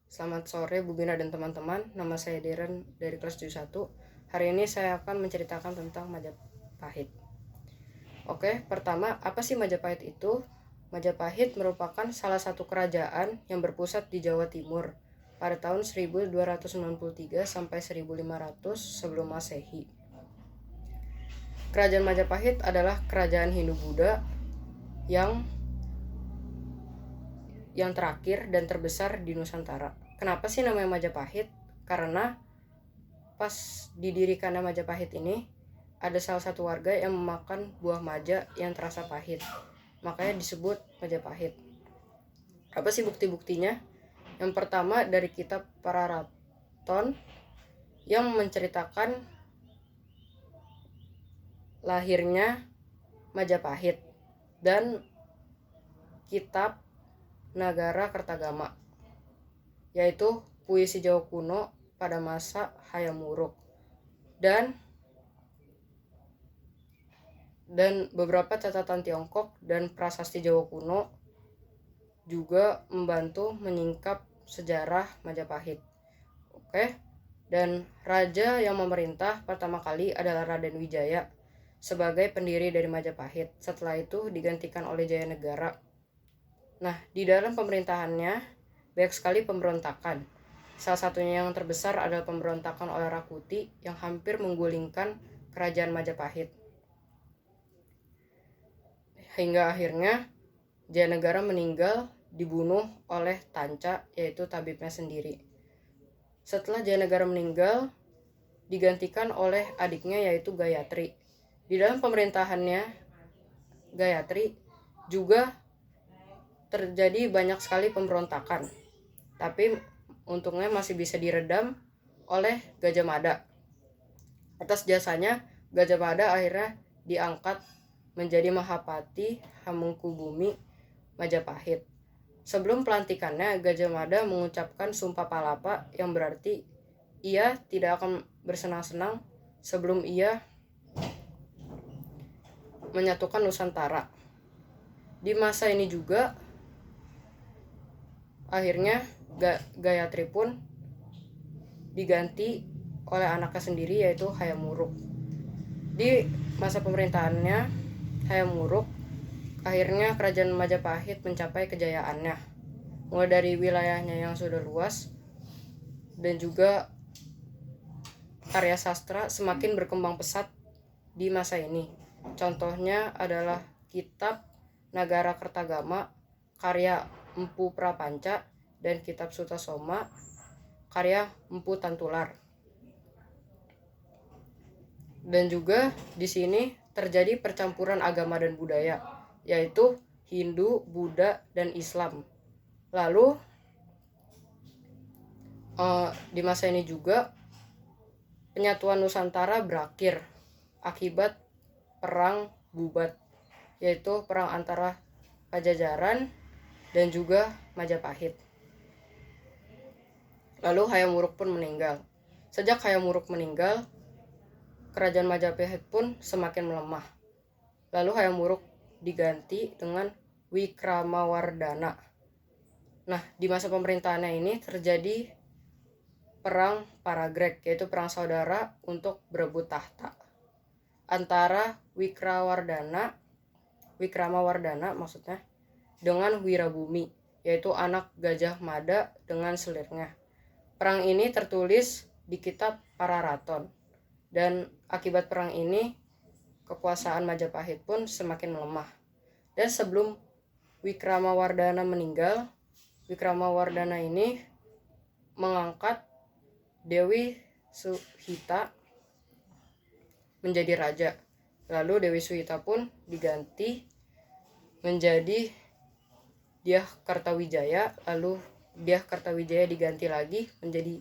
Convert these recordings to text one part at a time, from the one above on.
Selamat sore Bu Bina dan teman-teman. Nama saya Deren dari kelas 71. Hari ini saya akan menceritakan tentang Majapahit. Oke, pertama, apa sih Majapahit itu? Majapahit merupakan salah satu kerajaan yang berpusat di Jawa Timur pada tahun 1293 sampai 1500 sebelum Masehi. Kerajaan Majapahit adalah kerajaan Hindu-Buddha yang terakhir dan terbesar di Nusantara. Kenapa sih namanya Majapahit? Karena pas didirikannya Majapahit ini ada salah satu warga yang memakan buah maja yang terasa pahit, makanya disebut Majapahit. Apa sih bukti-buktinya? Yang pertama dari kitab Pararaton yang menceritakan lahirnya Majapahit, dan kitab Nagara Kertagama, yaitu puisi Jawa kuno pada masa Hayam Wuruk, dan beberapa catatan Tiongkok dan prasasti Jawa kuno juga membantu menyingkap sejarah Majapahit. Oke, dan raja yang memerintah pertama kali adalah Raden Wijaya sebagai pendiri dari Majapahit. Setelah itu digantikan oleh Jayanegara. Nah, di dalam pemerintahannya banyak sekali pemberontakan. Salah satunya yang terbesar adalah pemberontakan oleh Rakuti yang hampir menggulingkan kerajaan Majapahit. Hingga akhirnya Jayanegara meninggal dibunuh oleh Tanca, yaitu tabibnya sendiri. Setelah Jayanegara meninggal, digantikan oleh adiknya yaitu Gayatri. Di dalam pemerintahannya Gayatri juga terjadi banyak sekali pemberontakan, tapi untungnya masih bisa diredam oleh Gajah Mada. Atas jasanya, Gajah Mada akhirnya diangkat menjadi Mahapati Hamengkubumi Majapahit. Sebelum pelantikannya, Gajah Mada mengucapkan Sumpah Palapa yang berarti ia tidak akan bersenang-senang sebelum ia menyatukan Nusantara. Di masa ini juga akhirnya Gayatri pun diganti oleh anaknya sendiri yaitu Hayam Wuruk. Di masa pemerintahannya Hayam Wuruk, akhirnya kerajaan Majapahit mencapai kejayaannya, mulai dari wilayahnya yang sudah luas dan juga karya sastra semakin berkembang pesat di masa ini. Contohnya adalah kitab Nagara Kertagama karya Empu Prapanca dan kitab Sutasoma karya Empu Tantular. Dan juga di sini terjadi percampuran agama dan budaya, yaitu Hindu, Buddha, dan Islam. Lalu di masa ini juga penyatuan Nusantara berakhir akibat perang Bubat, yaitu perang antara Pajajaran dan juga Majapahit. Lalu Hayam Wuruk pun meninggal. Sejak Hayam Wuruk meninggal, kerajaan Majapahit pun semakin melemah. Lalu Hayam Wuruk diganti dengan Wikramawardhana. Nah, di masa pemerintahannya ini terjadi perang Paragreg, yaitu perang saudara untuk berebut tahta antara Wikramawardhana maksudnya dengan Wirabumi, yaitu anak Gajah Mada dengan selirnya. Perang ini tertulis di kitab Pararaton, dan akibat perang ini kekuasaan Majapahit pun semakin melemah. Dan sebelum Wikramawardhana meninggal, Wikramawardhana ini mengangkat Dewi Suhita menjadi raja. Lalu Dewi Suhita pun diganti menjadi Dyah Kartawijaya, lalu Dyah Kartawijaya diganti lagi menjadi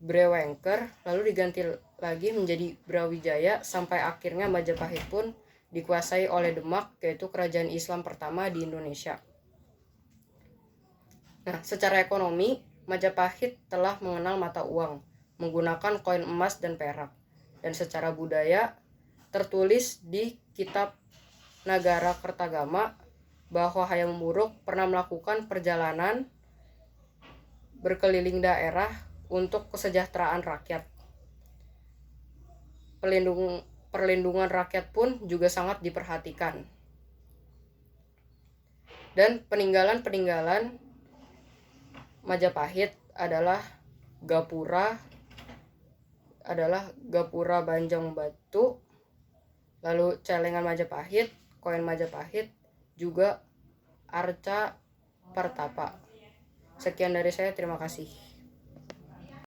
Brewengker, lalu diganti lagi menjadi Brawijaya, sampai akhirnya Majapahit pun dikuasai oleh Demak, yaitu kerajaan Islam pertama di Indonesia. Nah, secara ekonomi, Majapahit telah mengenal mata uang menggunakan koin emas dan perak. Dan secara budaya, tertulis di kitab Nagara Kertagama bahwa Hayam Wuruk pernah melakukan perjalanan berkeliling daerah untuk kesejahteraan rakyat. Perlindungan rakyat pun juga sangat diperhatikan. Dan peninggalan Majapahit adalah gapura Banjang Batu, lalu celengan Majapahit, koin Majapahit, juga arca Pertapa. Sekian dari saya, terima kasih.